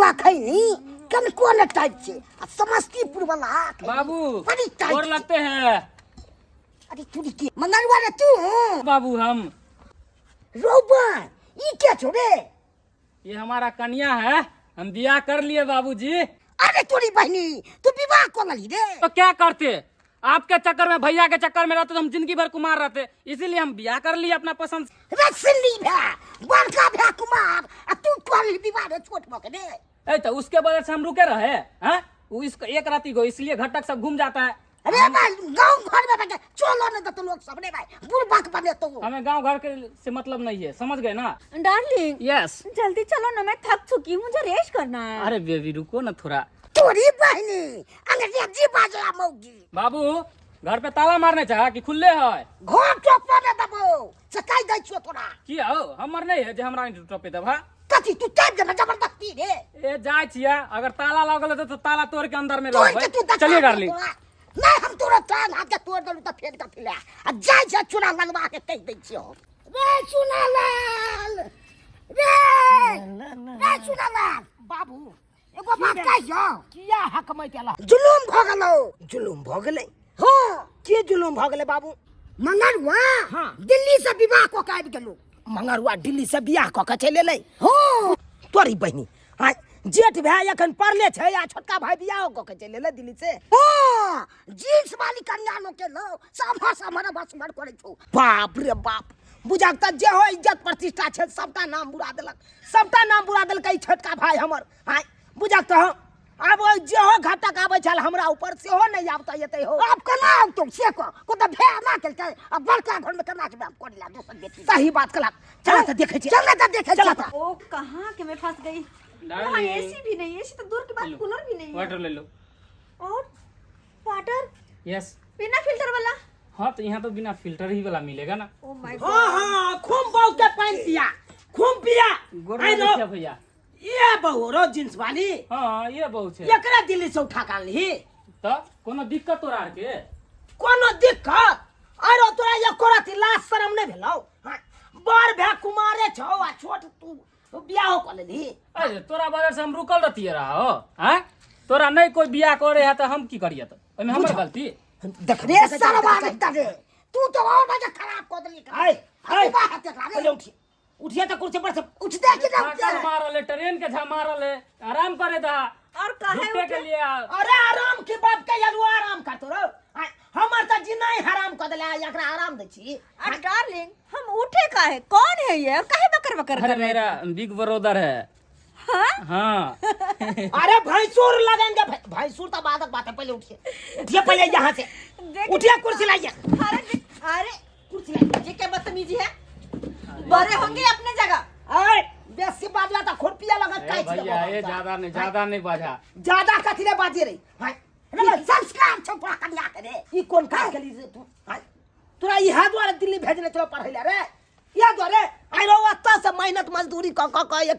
मंगरवा खैनी कन कोन टाइप से समस्तीपुर वाला बाबू बड़ी टाइप और लगते हैं। अरे तू की मंगरवा रे तू बाबू हम रोबन ये क्या छोड़े ये हमारा कन्या है, हम बियाह कर लिए बाबूजी। अरे तोरी बहनी तू विवाह को ली रे तो क्या करते, आपके चक्कर में भैया के चक्कर में रहते तो हम जिंदगी भर कुमार रहते, इसीलिए हम बियाह कर लिए अपना पसंद। रसली भा बड़का भा कुमार तू कौन विवाह रे छोट मके रे ए तो उसके वजह से हम रुके रहे हैं। वो इसको एक राती को इसलिए घटक सब घूम जाता है। अरे भाई गांव घर में बैठे चलो न तो लोग सब रे भाई बुढ़बाक बने तो हमें गांव घर के से मतलब नहीं है, समझ गए ना। डार्लिंग यस जल्दी चलो ना, मैं थक चुकी हूँ, मुझे रेस्ट करना है। अरे बेबी रुको ना थोड़ा। तोरी बहनी अंग्रेजी बाजला मौगी बाबू घर पे ताला मारने चाह कि खुले है? घर टोपने दे दबो सकाई दै छियो तोरा की हो हमर नहीं है जे हमरा टोपे दब। कथी तू टाइप देना जबरदस्ती रे ए जाय छिया, अगर ताला लागल है तो ताला तोड़ के अंदर में तोड़ रहो। के तू चलिए डार्लिंग। नहीं हम तोरा टाइम हाथ के तोड़ दलू त फेर के फिला आ जाय जा चुना लगवा के कह दै छियो रे चुना लाल रे चुना लाल बाबू एगो बात कह जो किया हक मै केला जुलुम भ गेलो जुलुम भ गेलै हां के जुलुम भ गेलै बाबू मंगरवा हां दिल्ली से विवाह को काट गेलो मंगरवा दिल्ली से बियाह क के चले ले हां तोरी बहनी हां जेठ भाई अखन पढ़ले छै या छोटका भाई बियाह क के चले ले दिल्ली से हां जींस वाली कन्या लो के लो सामा सामने बस मर करे छौ बाप रे बाप बुझाक त जे हो इज्जत प्रतिष्ठा छै सबटा नाम बुरा देलक, सबटा नाम बुरा देलक ई छोटका भाई हमर हां बुझाक त अब जे हो घटक आबै छल हमरा ऊपर से हो नहीं आबता येते हो अब केना तो से को त भे ना केलकै अब बड़का घर में केना के बाप कोडिला दोसर बेटी सही बात कला चला त देखे छी चला त देखे चला त ओ कहाँ के मैं फंस गई। वहाँ एसी भी नहीं, एसी तो दूर की बात, कूलर भी नहीं है। वाटर ले लो। और वाटर यस बिना फिल्टर वाला। हाँ तो यहाँ तो बिना फिल्टर ही वाला मिलेगा ना। ओ माय हां हां खूब बाउ के पानी पिया खूब पिया गोरा देखिए भैया। ये बहु रो जींस वाली हाँ ये बहुत है। एकरा दिल्ली से उठा कान ली तो कोनो दिक्कत तोरा आर के? कोनो दिक्कत अरे तोरा ये कोराती लाज शरम नहीं भेलौ हां बड़ भे कुमारे छौ आ छोट तू बियाह क लेली अरे तोरा वजह से हम रुकल रहती रहा हो हैं? तोरा नहीं कोई बियाह करे है तो हम की करिए? तो ओमे हमर गलती देख रे सरवा नहीं रे तू तो और वजह खराब क देली हाय हाय बात रे उठी उठिए तो कुर्सी पर से उठ दे कि ना मारल है, ट्रेन के मारल है, आराम करे दा और काहे घुटने के लिए। अरे आराम की बात के यार आराम कर तो हमर त जिनाई हराम क देला एकरा आराम दै छी। और डार्लिंग हम उठे काहे, कौन है ये और काहे बकर बकर अरे कर रहे मेरा बिग ब्रदर है। हाँ? हाँ अरे भैंसुर लगेंगे भैंसुर तो बात है पहले उठिए उठिए पहले यहाँ से उठिए कुर्सी लाइए अरे अरे कुर्सी लाइए ये क्या बदतमीजी है, बड़े होंगे अपने जगह। अरे बेसी बाजला त खुरपिया लगत काई छी भैया ये ज्यादा नहीं बाजा। ज्यादा कथि रे बाजी रे हाय रे संस्कार छपरा कन्या करे ई कोन काज केली रे तू हाय तोरा ई हाथ द्वारा दिल्ली भेजले चलो पढ़ैले रे या द्वारे आई रो अत्ता से मेहनत मजदूरी क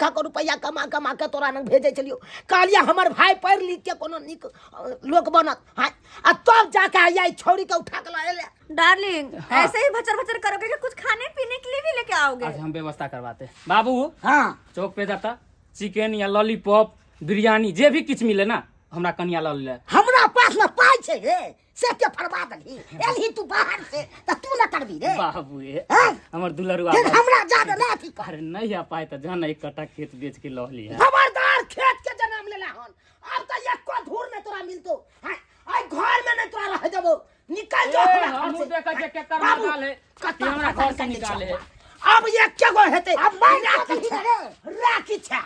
1 रुपया कमा के तोरा न भेजे चलियो कालिया हमर भाई पढ़ लिख के कोनो निक लोक बनत हाय आ तब जाके आई छोरी के उठा के लाए डार्लिंग हाँ। ऐसे ही भचर भचर करोगे कि कुछ खाने पीने के लिए भी लेके आओगे? आज हम व्यवस्था करवाते बाबू। हां चौक पे जाता चिकन या लॉलीपॉप बिरयानी जे भी कुछ मिले ना हमरा कन्या ला ले। हमरा पास में पाई छे रे से के फरवा दली एलही तू बाहर से त तू न करबी रे बाबू ये हां हमर दुलरुआ फिर हमरा ज्यादा ना थी कर अरे नहीं आ पाए तो जान एक कट्टा खेत बेच के लह लिया। खबरदार खेत के जन्म लेला हन अब त एक को धूर में तोरा मिलतो हां आई घर में नहीं तोरा रह जबो निकल जा हमरा हम घर से देखा जे के कर निकाले कि हमरा घर से निकाले है। अब ये के गो हेते अब मैं राखी छा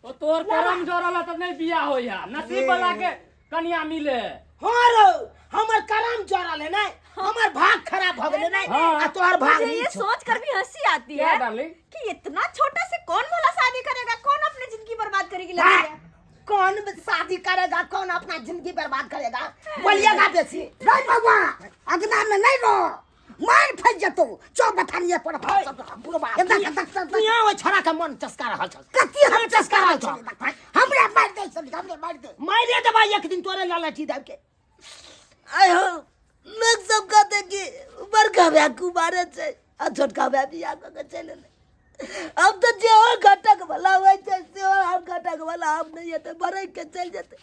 ओ तोर करम जोरला त नहीं बियाह होया, नसीब वाला के कन्या मिले। हां रो हमर करम जोरल है नहीं हमर भाग खराब भ गेले नहीं आ तोहर भाग मुझे नहीं ये सोच कर भी हंसी आती क्या है डार्लिंग? कि इतना छोटा से कौन भला शादी करेगा, कौन अपनी जिंदगी बर्बाद करेगी लगी है। कौन शादी करेगा कौन अपना जिंदगी बर्बाद करेगा बोलिएगा बेसी नहीं बाबा अगना में नहीं रो मार फस जतो चो बथानिए पर बुरबा दुनिया ओ छरा का मन चस्का रहल छ कति हम चस्का रहल छ हमरा मार दे सब हमरे मार दे दबा एक दिन तोरे लालठी दाब के आय हो लोग सब कहते कि बड़का भैया कुमारे छे आ छोटका भैया बियाह क के चले ले अब तो जे हो घटक भला हुआ जैसे हो हम घटक भला हम नहीं है बड़े के चल जाते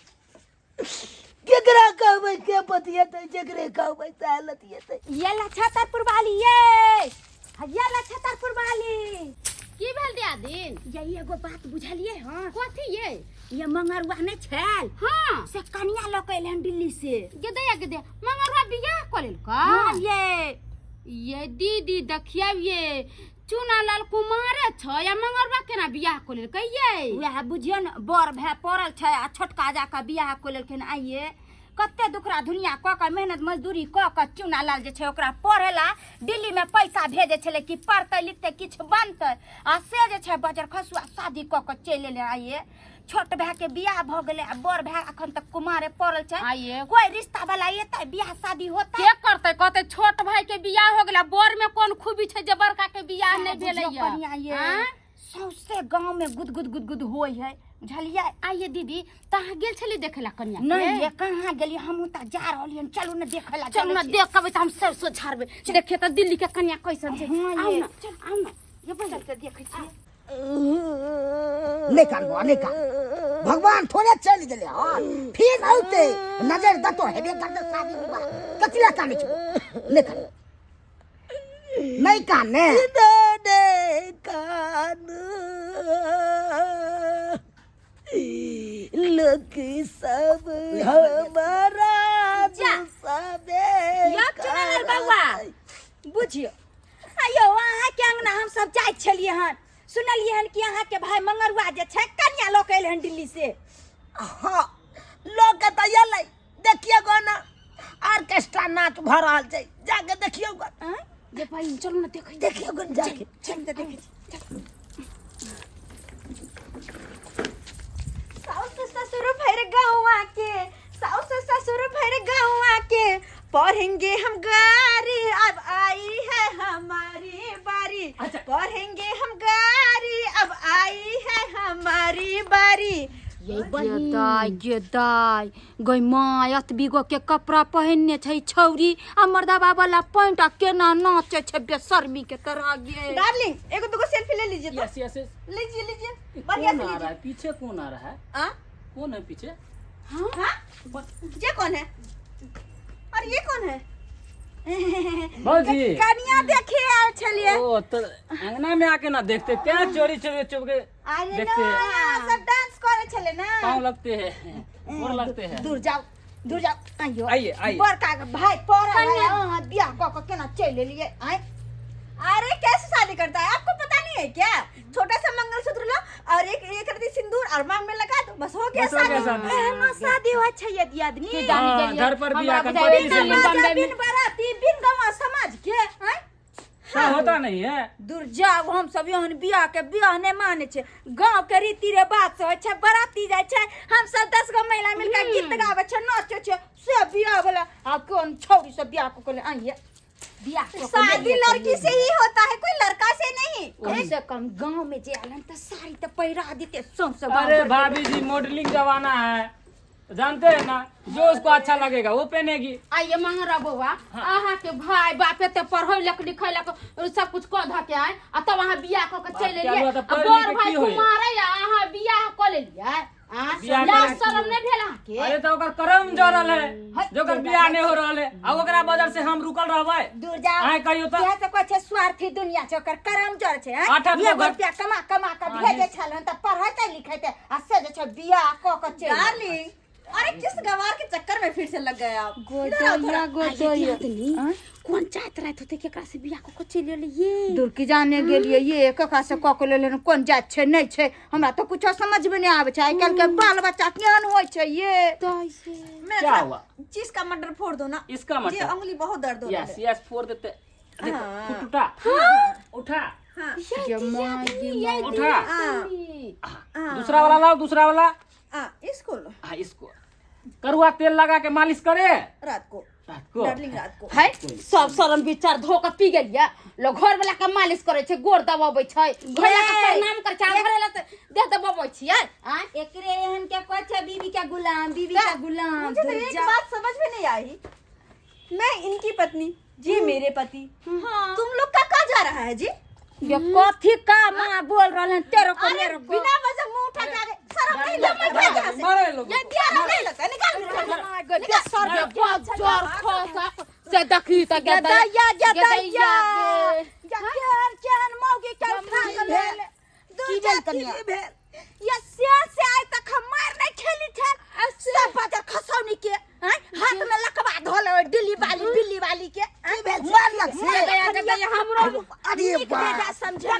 केकरा कहबै के पतियते जकरे कहबै सालतियते ये ला छतरपुर वाली ये ला छतरपुर वाली की भेल दियादिन? ये एगो बात बुझलिए हां कथी ये? ये मंगरुआ ने छल हाँ से कन्या लोग एलन दिल्ली से गेदे मंगरवा बियाह करेल का? हां ये दीदी देखिए ये चुनालाल कुमारे छ या मंगरवा केना बियाह करेल कहिए? वह बुझियो न बर भे पड़ल छै आ छोटका जाका बियाह कोलेलखिन आइए कते दुखरा दुनिया क क मेहनत मजदूरी क क चुनालाल जे छै ओकरा पढ़ेला दिल्ली में पैसा भेजे छले कि पढ़ते लिखते किछ बनते आ से जे छै बजर खसुआ शादी क क चल एले आइए छोट भाई के बियाह भ गेले आ बड़ भाई अखन तक कुमारे पड़ल छै आइए कोई रिश्ता वाला एते बियाह शादी होता के करते कहते छोट भाई के बियाह हो गेला बोर में कोन खूबी छै जे बड़का के बियाह नहीं भेलैया? हाँ? सौसे गांव में गुद होय है बुझलिए? आइए दीदी तहाँ गेल छली देखेला कन्या नहीं ये कहां गेली हमहू त जा रहलियन चलू न देखेला चल ना देखबै त हम सरसो झाड़बै देखे त दिल्ली के कन्या कैसन छै। आओ ना चल आओ ना ये बजल के देखे छी लेका भगवान थोड़े चल गेले हां फिर आउते नजर दतो हेबे करते शादी विवाह कतिया काने छ लेका नहीं काने दे कान लोग सब हमारा जा। सबे या चुनालाल बाबा बुझियो आयो अहाँ के अंगना हम सब जाय छलिए हन सुनलिए हन कि अहाँ के भाई मंगरुआ जे छै कन्या लोग एल हन दिल्ली से हां लोग त यलै देखिए गाना ऑर्केस्ट्रा नाच भ रहल छै जाके देखियो ग ये भाई चलो ना देखियो ग जाके चल त देखे साउस ससुर भर गाँवा के साउस ससुर भर गाँवा के पढ़ेंगे हम गारी अब आई है हमारी बारी अच्छा। पढ़ेंगे हम गारी अब आई है हमारी बारी ये दाई गई माय अतबीगो के कपड़ा पहनने छै छौरी आ मर्दाबा वाला पैंट आ केना नाचे छै बेशर्मी के तरह गे। डार्लिंग एगो दुगो सेल्फी ले लीजिए तो। Yes yes yes. लीजिए लीजिए बढ़िया कौन से आ रहा लीजिए है पीछे? कौन आ रहा है? हाँ कौन है पीछे? हाँ ये कौन है और ये कौन है? भौजी कन्या देखे आल छलिए ओ तो अंगना में आके ना देखते क्या चोरी चोरी चुप के अरे देखते ना हैं। सब डांस करे छले ना पाँव लगते हैं और लगते हैं। दूर जाओ आइयो आइए, आइए। बड़का के भाई पढ़ा है हां बियाह क के केना चल लिए आए अरे कैसे शादी करता है आपको पता नहीं है क्या? छोटा सा मंगलसूत्र लो और एक रति सिंदूर और मांग में लगा दो बस हो गया बस हो गया शादी शादी। एहनो शादी हो छै यदि आदमी हाँ, घर पर भी आकर हमरा पति बुझाइए से दिल्ली बिन बाराती बिन गवा समाज के हैं क्या होता नहीं है। दूर जाओ हम सब यहाँ बियाह ने माने छे गांव के रीति रिवाज से छै बराती जाय छै हम सब 10 गो महिला मिलकर गीत गावे छै नाचे छै से बियाह वाला आप कौन छौरी से बियाह को ले आइए बियाह शादी लड़की से ही होता है कोई लड़का से नहीं कम से कम गांव में जे आलन त साड़ी त पहिरा देते सौंसे अरे भाभी जी मॉडलिंग जमाना है जानते हैं ना जो उसको अच्छा लगेगा वो पहनेगी। आइए मंगरा बउआ अहाँ के भाई बापे ते पढ़ैलक लिखैलक सब कुछ क ध के आए आ तब अहाँ बियाह क के चल क्या एलिए हुआ था? आ पढ़ बड़ लिख के भाई की होई? कुमारे या अहाँ बियाह क लेलिए बियाह लाज करा शरम नहीं भेल अहाँ के? अरे तो ओकर करम जरल है जो ओकर बियाह नहीं हो रहल है आ ओकरा वजह से हम रुकल रहबै। दूर जाओ आए कहियो तो यह सब छै स्वार्थी दुनिया छै ओकर करम जर छै हैं? आठ आठ ये लोग- रुपया कमा के भेजे छलन त पढ़ैते लिखैते आ से जे छै बियाह क के चल डार्लिंग अरे किस गवार के चक्कर में फिर से लग गए आप गोदोया कौन चाहत रहत होते केकरा से बियाह क के चल एलिए? दूर की जाने गेलिए ये कका से क के लेले कोन जात छै नहीं छै हमरा तो कुछ समझ में नहीं आवे छै आइ काल के बाल बच्चा केहन होय छै ये क्या हुआ? चीज का मटर फोड़ दो ना इसका ये मतलब उंगली बहुत दर्द हो रहा यस है यस फोड़ देते। देखो हाँ। फुट उठा उठा हाँ उठा। हाँ। दूसरा वाला लाओ दूसरा वाला। इसको लो हाँ इसको करुआ तेल लगा के मालिश करे रात को रात को। डार्लिंग रात को है सब शरम विचार धो के पी गेलिए लोग घर वाला के मालिश करे छै गोर दबाबै छै घोड़ा के प्रणाम कर छै घरे ला देह दबाबै छियै एकरे एहन के कोई छै बीवी का गुलाम मुझे तो एक बात समझ में नहीं आई मैं इनकी पत्नी जी मेरे पति हाँ। तुम लोग का कहाँ जा रहा है जी ये कथी का मां बोल रहले हैं तेरे को मेरे को बिना वजह मुंह उठा के आगे शर्म नहीं लगता मारे लोग ये क्या नहीं लगता निकाल बेसर के बहुत जोर खोसा से देखी त के गदैया केहन मौगी के उठा के ले की भेल कनिया ये से आइ तक हम मार नहीं खेली थे सब बाजार खसौनी के हाथ में लकवा धोले दिल्ली वाली बिल्ली वाली के की भेल मार लग से हमरो अरे बेटा समझिए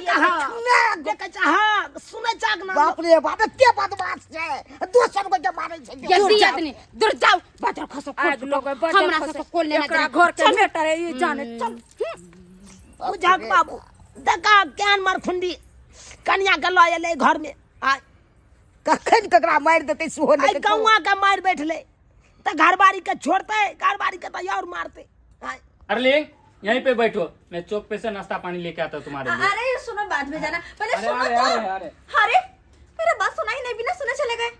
मैं देखे हां सुने जाग ना बाप रे बाप के बदमाश छै दोसर को के मारै छै ये दियादनी दूर जाओ बाजार खसो आज लोग हमरा से कोल लेना एकरा घर के मेटर है ये जाने चल बुझाक बाबू दका ज्ञान मार खुंडी कन्या गलो एले घर में आ कखन ककरा मार देते सुहो ने गौवा का मार बैठले त घरबारी के छोड़ते घरबारी के त और मारते अर्लिंग यहीं पे बैठो, मैं चौक पे से नाश्ता पानी लेके आता हूँ तुम्हारे लिए। अरे सुनो बाद में जाना पहले अरे, सुनो अरे, तो अरे, अरे। अरे मेरा बात सुना ही नहीं बिना सुने चले गए।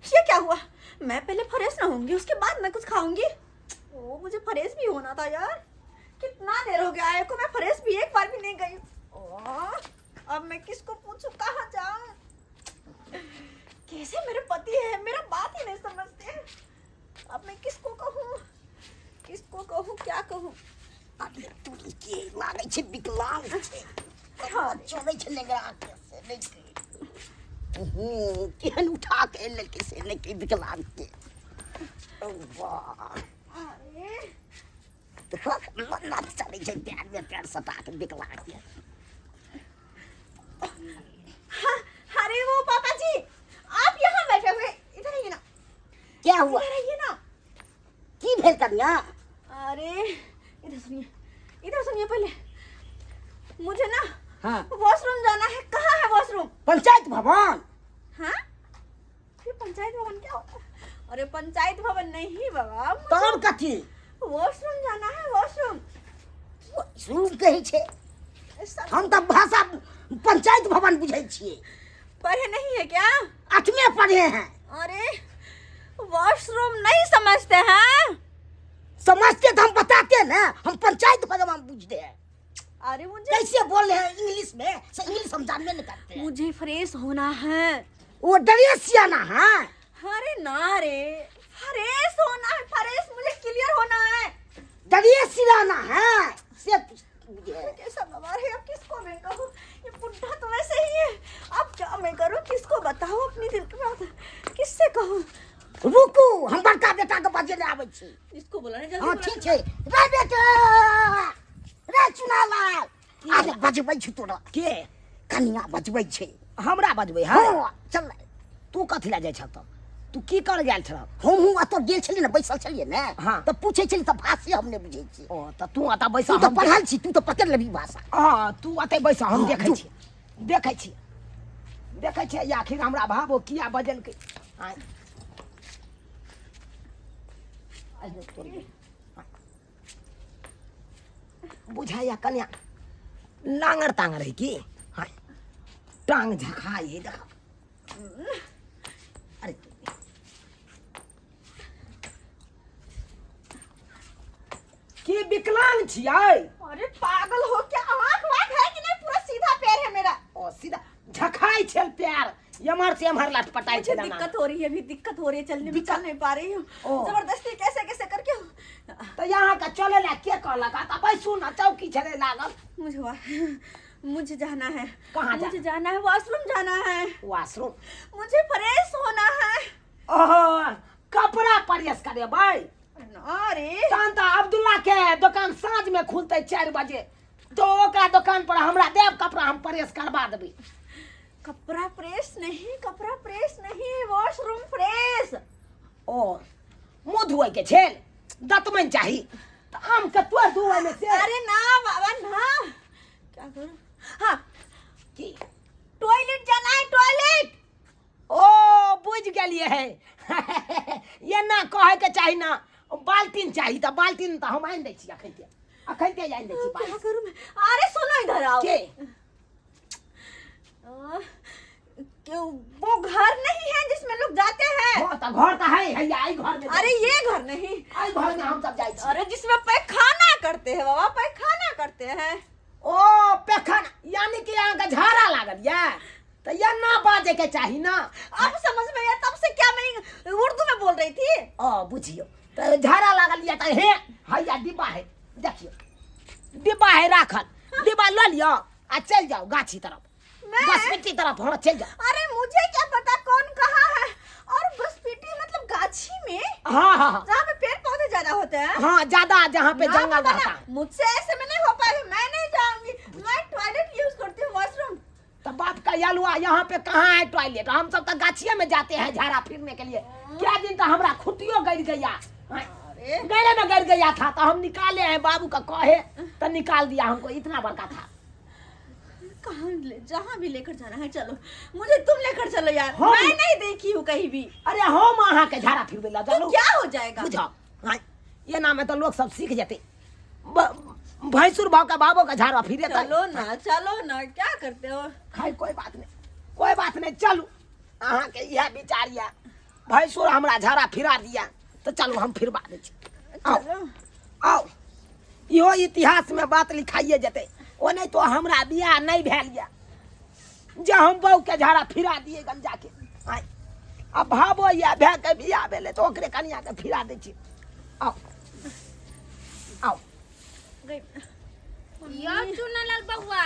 ये क्या हुआ? मैं पहले फ्रेश ना होंगी उसके बाद मैं कुछ खाऊंगी। ओ मुझे फ्रेश भी होना था यार, कितना देर हो गया है को मैं फ्रेश भी एक बार भी नहीं गई। अब मैं किसको पूछूं कहाँ जाऊं? कैसे मेरे पति है मेरा बात ही नहीं समझते। अब मैं किसको कहूँ क्या कहूँ? अरे तू के लागे छै विकलांग छै चले छै लगा के से नहीं केहन उठा के लेके से लेके विकलांग के वाह अरे देखो मन ना चले छै प्यार में प्यार सटा के विकलांग के। हाँ, अरे वो पापा जी आप यहाँ बैठे हुए, इधर आइए ना। क्या हुआ? इधर आइए ना। की भेल कन्या? अरे इधर सुनिए पहले मुझे ना हाँ वॉशरूम जाना है। कहाँ है वॉशरूम? पंचायत भवन। हाँ ये पंचायत भवन क्या होता है? अरे पंचायत भवन नहीं बाबा, तब कथी? वॉशरूम जाना है। वॉशरूम वॉशरूम कहे छे हम तो भाषा पंचायत भवन बुझे छिए। पढ़े नहीं है क्या? 8वें पढ़े हैं। अरे वॉशरूम नहीं समझते हैं? समझते तो हम बताते ना, हम पंचायत भवन बुझते हैं। अरे मुझे कैसे बोल रहे हैं इंग्लिश में? इंग्लिश हम जानने नहीं करते हैं। मुझे फ्रेश होना है। वो ड्रेस सियाना है। अरे ना रे, फ्रेश होना है। फ्रेश मुझे क्लियर होना है। ड्रेस सियाना है से कैसा गवार है? अब किसको मैं कहूँ? ये बुढ़ा तो वैसे ही है। अब क्या मैं करूँ? किसको बताऊँ अपनी दिल की बात? किससे कहूँ? रुकू हम बड़का बेटा के बजे ले आबै छी। इसको बुलाने जल्दी हां बुला। ठीक छै रे बेटा रे चुनालाल आज बजबै छी तोरा के कन्या बजबै छै हमरा बजबै। हां चल तू कथि ला जाय छ? तू की कर गेल छ? हम अत गेल छली न, बैसल छलिए न, त पूछै छली त भाषा हम नै बुझै छी। ओ त तू अत बैसल, तू त पढ़ल छी, तू त पकड़ लेबी भाषा। हां तू अत बैसल, हम देखै छी देखै छी आखिर हमरा भाबो किया बजल के। हां बुझाया कन्या लांगर तांगर है की? हाँ टांग झखाई देखा। अरे की विकलांग छियै? अरे पागल हो क्या? आँख वाँख है कि नहीं? पूरा सीधा पैर है मेरा। ओ सीधा झखाई छल पैर, यमर से यमहर लटपटाई मुझे छल। दिक्कत हो रही है, अभी दिक्कत हो रही है, चलने में चल नहीं पा रही हूँ। जबरदस्ती कैसे कैसे करके। तो यहाँ का चले ला के कहलक? आ बैसू ना, चौकी छले लागल। मुझे जाना है। कहाँ मुझे जाना है? वॉशरूम जाना है। वॉशरूम? मुझे फ्रेश होना है। ओह कपड़ा प्रेस करे भाई। अरे कांता अब्दुल्ला के दुकान साँझ में खुलते 4 बजे, तो ओकरा दुकान पर हमरा देव कपड़ा हम प्रेस करवा देबी। कपड़ा प्रेस नहीं, वॉशरूम फ्रेश। ओ मुँह धोए के छेल दतमन चाही तो आम के तोड़ धोए में से। अरे ना बाबा ना, क्या करूं? हाँ की टॉयलेट जाना है, टॉयलेट। ओ बुझ गेलिए है ये ना कहे के चाही ना, बाल्टीन चाही तो बाल्टीन तो हम आइन दै छी। अखनते आइन दै छी। क्या करूं मैं? अरे सुनो इधर आओ। के क्यों वो घर नहीं है जिसमें लोग जाते हैं? हो तो घर तो है आई घर में। अरे ये घर नहीं, आई घर में हम सब जाई छी। अरे जिसमें पैखाना करते हैं बाबा, पैखाना करते हैं। ओ पेखन यानी कि यहाँ का झाड़ा लागल या तो ये ना बाजे के चाहिए ना। अब समझ में आया, तब से क्या मैं उर्दू में बोल रही थी। ओ बुझियो तो झाड़ा लागल या तो हे हैया डिब्बा है, देखियो डिब्बा है राखल, डिब्बा ले लियो आ चल जाओ गाछी तरफ, बसपीटी तरफ। हाँ चल जाओ। अरे मुझे क्या पता कौन कहाँ है। और बसपीटी मतलब गाछी में, हाँ हाँ हाँ जहाँ पे पेड़ पौधे ज्यादा होते हैं। हाँ ज्यादा जहाँ पे ना जंगल बाबा, रहता है। मुझसे ऐसे में नहीं हो पाएगा, मैं नहीं जाऊंगी। मैं टॉयलेट यूज करती हूँ, वॉशरूम। तो बाप का यालुआ यहाँ पे कहाँ है टॉयलेट? हम सब तो गाछिया में जाते हैं झाड़ा फिरने के लिए। क्या दिन तो हमरा खुटियो गिर गया, गले में गिर गया था तो हम निकाले हैं, बाबू का कहे तो निकाल दिया हमको, इतना बड़का था। कहाँ जहाँ भी लेकर जाना है चलो, मुझे तुम लेकर चलो यार। हम- मैं नहीं देखी हूँ कहीं भी। अरे हम वहाँ के झाड़ा फिरवे ला तो चलो। क्या हो जाएगा? बुझाओ हाँ, ये नाम है तो लोग सब सीख जाते। भैंसुर भाव का बाबो का झाड़ा फिरे तो चलो ना, क्या करते हो? खाई कोई बात नहीं, कोई बात नहीं, चलू अहाँ के यह विचारिया। भैंसुर हमरा झाड़ा फिरा दिया तो चलो हम फिरवा दे छी। आओ चलो। आओ, इहो इतिहास में बात लिखाइए जते। ओ नहीं तो हमरा बियाह नहीं भेल या, जे हम बहू के झाड़ा फिरा दिए गल जाके। आय अब भाबो या भे के बियाह भेले तो ओकरे कनिया के फिरा दे छी। आओ आओ यो चुनालाल बउआ,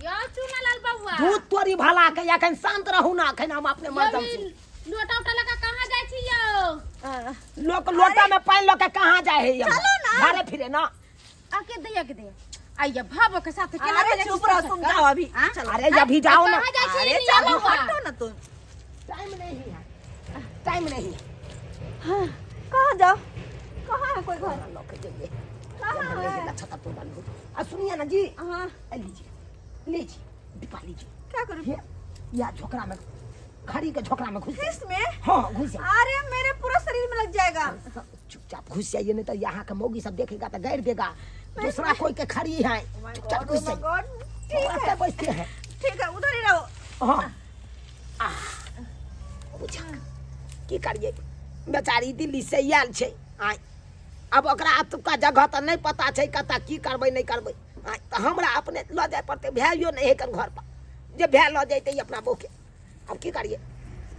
यो चुनालाल बउआ, भूत तोरी भला के अखन शांत रहू ना, अखन हम अपने मर्दम छी। लोटा उटा लगा कहाँ जाइ छी यो? लोक लोटा में पानी लेके कहाँ जाए है? चलो ना। झाड़े फिरे ना। आके दे आइए भाभो के साथ केना अरे बजे चुप रहो, तुम जाओ अभी। हाँ? चलो। अरे अभी जाओ ना। कहाँ जाइ छी? अरे नहीं चलो, बउआ। हटो ना तुम। टाइम नहीं है, टाइम नहीं है। हाँ, कहाँ जाओ? कहाँ है कोई घर? लोग जाइए। कहाँ है? अच्छा तो बंद। अब सुनिए ना जी, हाँ, लीजिए लीजिए डिब्बा लीजिए। क्या करूँ? ये या झोकरा में, खड़ी के झोकरा में घुस जाइए। इसमें? हाँ घुस जाइए। अरे मेरे पूरा शरीर में लग जाएगा। चुपचाप घुस जाइए, नहीं तो यहाँ का मौगी सब देखेगा तो गैर देगा। दूसरा कोई के खड़ी है, चुपचाप घुस जाइए। गॉड, ठीक है, रास्ते बचते हैं। ठीक है, उधर ही रहो। हाँ बुझा की करिए, बेचारी दिल्ली से आयल छै। आय अब ओकरा तुका जगह तो नहीं पता छै, कता की करबै नहीं करबै। आय तो हमरा अपने ल जाए पड़ते, भाइयो नहीं है घर पर, जे भाई ल जाते अपना बहू के। अब की करिए,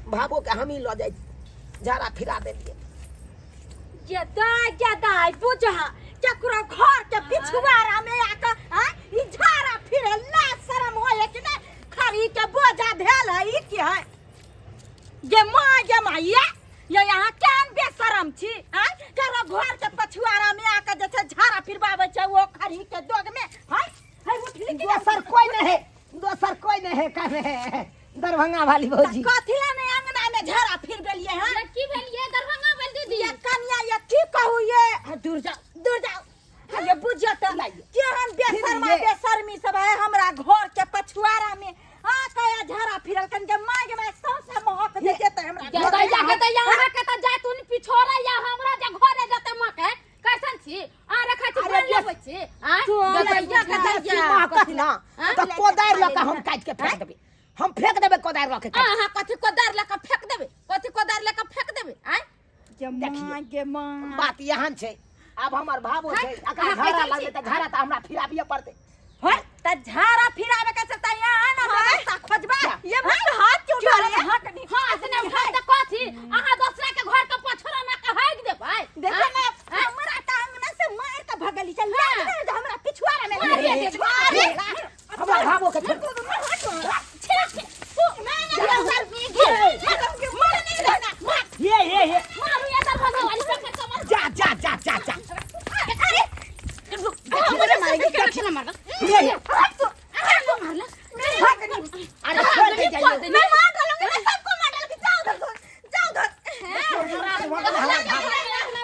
भाबो के हम ही ल जाए, झाड़ा फिरा देलिए। जदाई बुझा चक्रो घर के पिछुआरा में आकर ई झाड़ा फिरे ना शर्म होए कि ना? खरी के बोझा धेल है ई की है? ये माँ ये यहाँ केन बेशरम छी? करो घर के पछुआरा में आकर जैसे झाड़ा फिरवावे छै वो खरी के दोग में है उठली कि दोसर कोई नहीं है, दोसर कोई नहीं है, कहने है दरभंगा वाली भौजी। कथिला ने अंगना में झाड़ा फिर बेलिए हैं? ये की भेलिए दरभंगा वाली दीदी? ये कन्या ये की कहू ये? दूर जाओ। ये बुझियो त केहन बेशर्मा फिर ये- बेशर्मी सब है हमरा घर के पछुआरा में। कया झाड़ा फिरल कन के मांग में सौसे महक देते त हमरा या घर या में। के यहाँ के त जाय तून पिछोरा या हमरा जे घरे जते मके कैसन छी? आ रखा छी अरे बोल लेबै छी? आ तू गदैया सीमा कथी ना तो कोदार लऽ के हम काट के फेंक देबै, हम फेंक देबै कोदार लऽ के काट। आहा कथी कोदार लेके फेंक देबै? कथी कोदार लेके फेंक देबै? आय के मां बात यहाँ छै। अब हमार भावो छै, अगर अहाँ झाड़ा कैसे लगले तो झाड़ा तो हमरा फिराबिए पड़ते। है त झाड़ा फिरावे के चलता यहाँ ना व्यवस्था खोजबा। ये बस हाथ क्यों उठा रही है? हाथ ने उठा त कथी? आहा दूसरा के घर के पछोरा में के हाइक देबै? देखो ना हमरा त अंगना से मार के भगली चल हमरा पिछुआरा में अरे, ले पिछुआरा हमार भावो के फेंक ये मारू या दरभंगा वाली पे कमर जा जा जा जा जा मुझे मारेगी क्या ना मार ये मारला अरे छोड़ दे जाइए। मैं मार डालूंगी, मैं सबको मार डालूंगी। जाओ उधर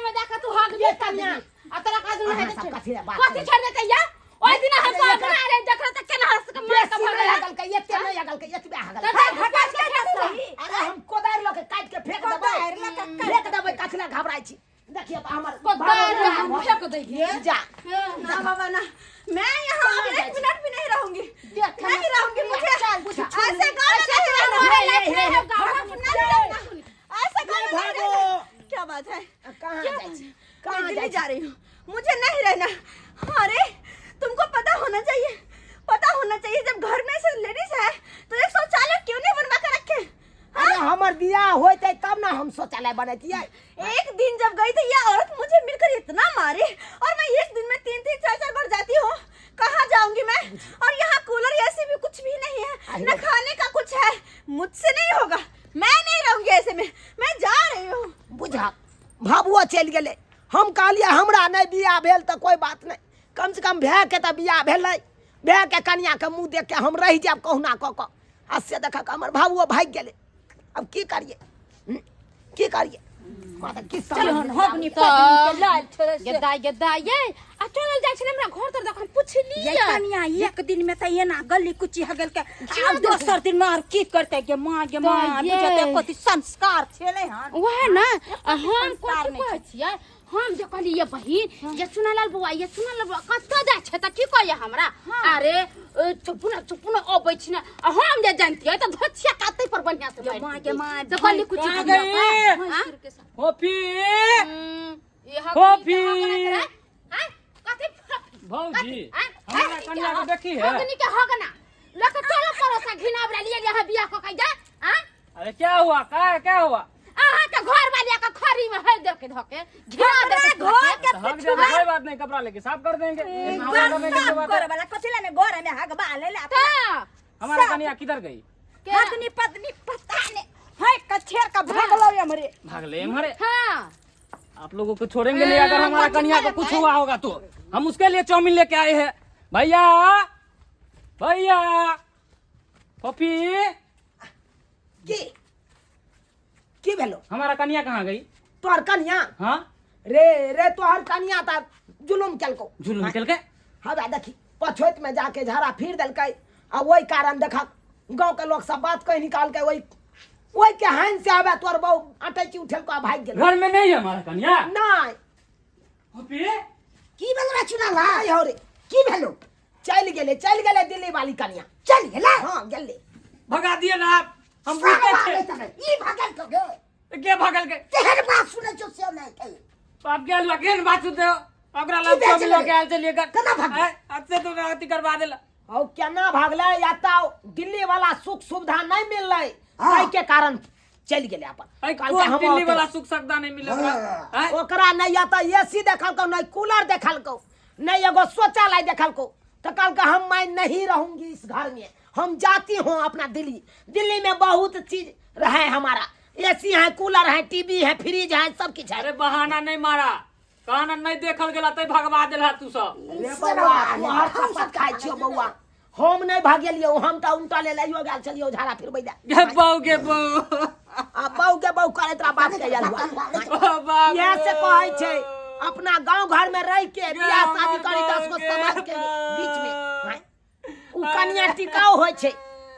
में देखा तू हाथ ये कन्या अतरा का दूर है सब कथी रे बात कथी छोड़ देते या ओइ दिन हम पकड़ा रे देखा त केना हंस के मार के भगला हगल के ये ते नहीं हगल के ये बे हगल। तो हटा के सही अरे हम कोदार लऽ के काट के फेंक देबै कथला घबराई छी। देखिए तो हमर कोदार हम फेंक देंगे जा ना बाबा ना, मैं यहाँ अब एक मिनट भी नहीं रहूंगी। नहीं रहूंगी, मुझे ऐसे गाँव में नहीं रहना। ऐसे गाँव में नहीं रहना। क्या बात है? कहाँ जाई छी? मैं कहाँ दिल्ली जाई जा रही हूँ, मुझे नहीं रहना। अरे तुमको पता होना चाहिए जब घर में से लेडीज है तो एक शौचालय क्यों नहीं बनवा कर रखे? अरे हमर बियाह होते तब ना हम शौचालय बनैतियै। एक दिन जब गई थी ये औरत मुझे मिलकर इतना मारी और मैं एक दिन में 3-3 4-4 बार जाती हूँ। कहाँ जाऊंगी मैं? और यहाँ कूलर ऐसे भी कुछ भी नहीं है, न खाने का कुछ है। मुझसे नहीं होगा, मैं नहीं रहूंगी ऐसे में, मैं जा रही हूँ। बुझा भाबुआ चल गेले। हम कहलिए हमरा नहीं बियाह भेल तो कोई बात नहीं, कम से कम भै के तो बियाह भेलै। भै के कनिया के मुँह देख के हम रह जाब कहुना कऽ कऽ। आ से देख के हमर भाबुआ भाग गेले। अब की करिए की करिए? चल हन होगनी पगनी के लाल छोड़ से गेदा ये आ चल जाय छले हमरा घर तर देख हम पुछली ये कनिया एक दिन में त ये ना गली कुची ह गेल के आ दोसर दिन में और की करते के मां बुझते कथि संस्कार छले हन। वह ना हम कोन कहै छियै, हम जे कहली ये बहिन ये सुनालाल बुआ ये सुनालाल बुआ कतऽ जाइ छै त की कहै हमरा? अरे चुपना अबै छी ना हम जे जानतियै त धोछिया काते पर बढ़िया से मां तो कहली कुछ कॉफी ये कॉफी कथि भौजी हमरा कन्या के देखी है। हगनी के हगना लक चलो परोसा घिनाबरा लिए यहाँ बियाह को कहि जा। अरे क्या हुआ क्या हुआ? आहा के घर वाले का खरी में है दे के धके घिना दे के घर के हग जाए कोई बात नहीं, कपड़ा लेके साफ कर देंगे। घर वाला कथिला में गोरे में हग बा ले ले। हमारा कन्या किधर गई? पत्नी पता नहीं है कछेर का भागलो हमरे भागले हमारे। हां आप लोगों को छोड़ेंगे नहीं अगर हमारा कन्या को कुछ हुआ होगा तो। हम उसके लिए चाउमीन लेके आए हैं। भैया भैया पपी की भेलो? हमारा कन्या कहाँ गई? तोहर कन्या? हाँ रे तोहर कन्या त जुलुम केलको। जुलूम निकल के हवा देखी पछोत में जाके झाड़ा फिर देलकै। आ वही कारण देखा गांव के लोग सब बात कह निकाल के वही के हाइन से आवे तोर बहु अटैची उठल को भाग गेल। घर में नहीं है हमारा कन्या। नहीं पपी की भेल रे चुना भाई हो रे की भेलो? चल गेले दिल्ली वाली कन्या चल गेले। हां गेले भगा दिए ना आप। हम पूछते थे ई भागल तो गे के भागल के तेहर बात सुने जो से नहीं कही। आप क्या लगा के बात सुनते हो? अगला लाभ बेच तो ले? लेके आए चलिए कर केना भाग? अच्छे तो राती करवा देला। औ केना भागले? या तो दिल्ली वाला सुख सुविधा नहीं मिललै ताई के कारण चल गेले अपन। आई कौन दिल्ली वाला सुख सुविधा नहीं मिलेगा? हैं? ओकरा नहीं या तो एसी देखल को, नहीं कूलर देखल को, नहीं एगो शौचालय देखल को। तो कल का मैं नहीं रहूंगी इस घर में, हम जाती हूँ अपना दिल्ली में बहुत चीज रहे हमारा। एसी है, कूलर है, टीवी है, फ्रिज है, सब कुछ है। अरे बहाना नहीं मारा, कहना नहीं देखल गेला तै भगवा देला तू सब। रे बउआ तोहर चपत खाइ छियो बउआ, हम नहीं भागेलियो, हम तो उल्टा ले लाइयो गेल छलियो झाड़ा फिरबै ला। गे बहू आ बहू करैत रहा बात कइल हुआ। बाबू ये से कहै छै अपना गांव घर में रह के बियाह शादी करी 10 गो समाज के बीच में उ कन्या टिकाऊ होय छै।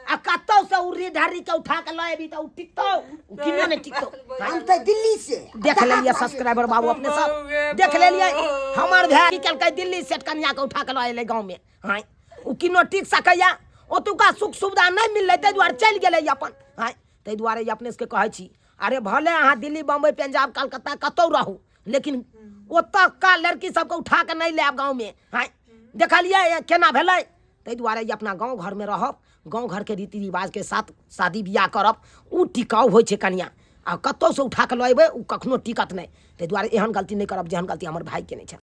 आ कतौ से उरी ढारी के उठा के लएबी त उ टिकतो, उ किनो ने टिकतो। हम त दिल्ली से देख लेलिए सब्सक्राइबर बाबू अपने सब देख लेलिए। हमर भाई की केलकै दिल्ली से कन्या के उठा के लएले गांव में। हां उ किनो टिक सकैया? ओतुका सुख सुविधा नहीं मिललै तै दुआरे चल गेलै अपन। हां तै दुआरे अपने से कहै छी अरे भले अहाँ दिल्ली बम्बई पंजाब कलकत्ता कतौ रहू, लेकिन ओतऽ का लड़की सबके उठा के नहीं लायब गाँव में। हां देखलिए केना भेलै? तै दुआरे अपना गाँव घर में रहब, गाँव घर के रीति रिवाज के साथ शादी बियाह करब, उ टिकाऊ होइ छै कन्या। आ कतौ से उठा के लएबै उ कखनो टिकत नहीं। तै दुआरे एहन गलती नहीं करब जेहन गलती हमर भाई के नहीं छै।